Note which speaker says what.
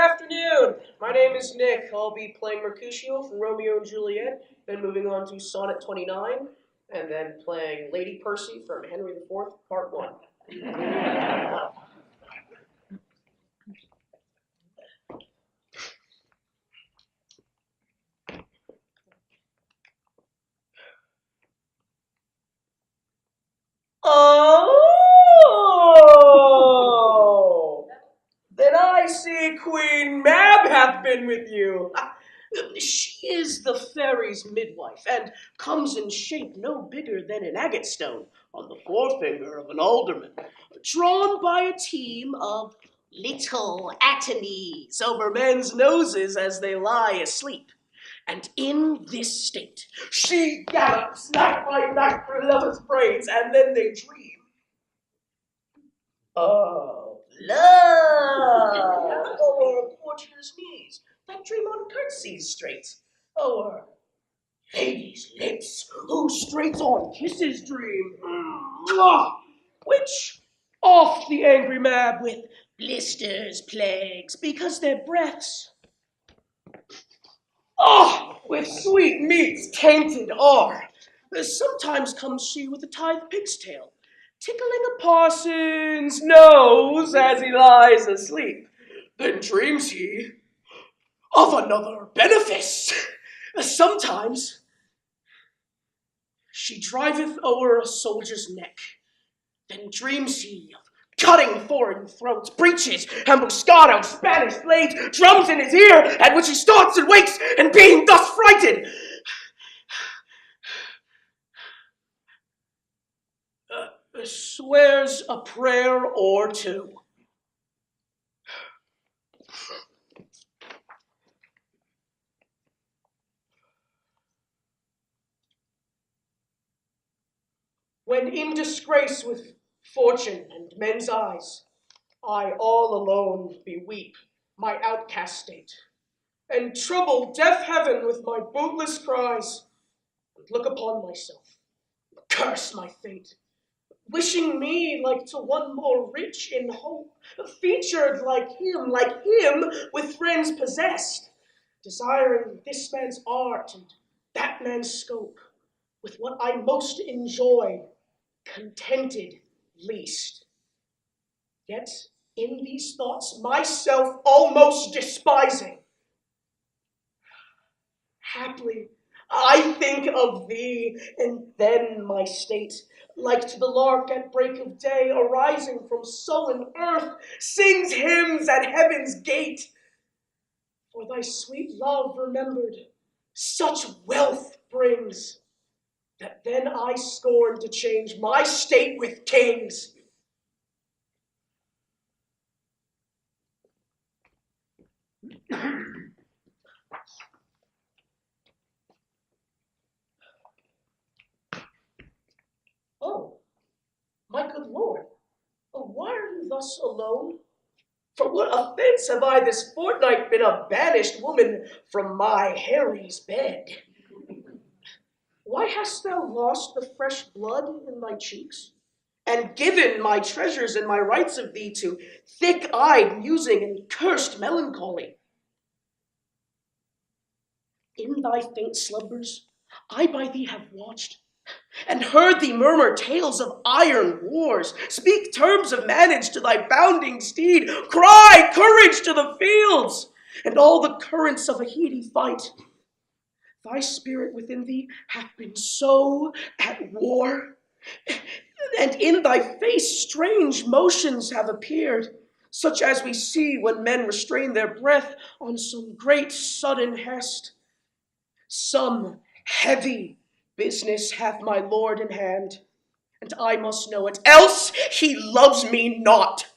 Speaker 1: afternoon. My name is Nick. I'll be playing Mercutio from Romeo and Juliet, then moving on to Sonnet 29, and then playing Lady Percy from Henry IV, Part 1. Oh! Then I see Queen Mab hath been with you. She is the fairy's midwife, and comes in shape no bigger than an agate stone on the forefinger of an alderman, drawn by a team of little atomies over men's noses as they lie asleep. And in this state, she gallops night by night for lovers' praise, and then they dream of love o'er courtier's knees that dream on curtsies straight, o'er ladies' lips who straight on kisses dream, which oft the angry Mab with blisters plagues, because their breaths with sweet meats tainted are. Sometimes comes she with a tithe pig's tail, tickling a parson's nose as he lies asleep. Then dreams he of another benefice. Sometimes she driveth o'er a soldier's neck. Then dreams he of cutting foreign throats, breeches, ambuscado, Spanish blades, drums in his ear, at which he starts and wakes, and being thus frighted, swears a prayer or two. When in disgrace with fortune and men's eyes, I all alone beweep my outcast state, and trouble deaf heaven with my bootless cries, and look upon myself, and curse my fate, wishing me like to one more rich in hope, featured like him with friends possessed, desiring this man's art and that man's scope, with what I most enjoy, contented least. Yet in these thoughts myself almost despising, haply I think of thee, and then my state, like to the lark at break of day, arising from sullen earth, sings hymns at heaven's gate. For thy sweet love remembered such wealth brings, that then I scorn to change my state with kings. Oh, my good lord, why are you thus alone? For what offense have I this fortnight been a banished woman from my Harry's bed? Why hast thou lost the fresh blood in thy cheeks, and given my treasures and my rights of thee to thick-eyed musing and cursed melancholy? In thy faint slumbers I by thee have watched, and heard thee murmur tales of iron wars, speak terms of manage to thy bounding steed, cry courage to the fields, and all the currents of a heady fight. Thy spirit within thee hath been so at war, and in thy face strange motions have appeared, such as we see when men restrain their breath on some great sudden hest. Some heavy business hath my lord in hand, and I must know it, else he loves me not.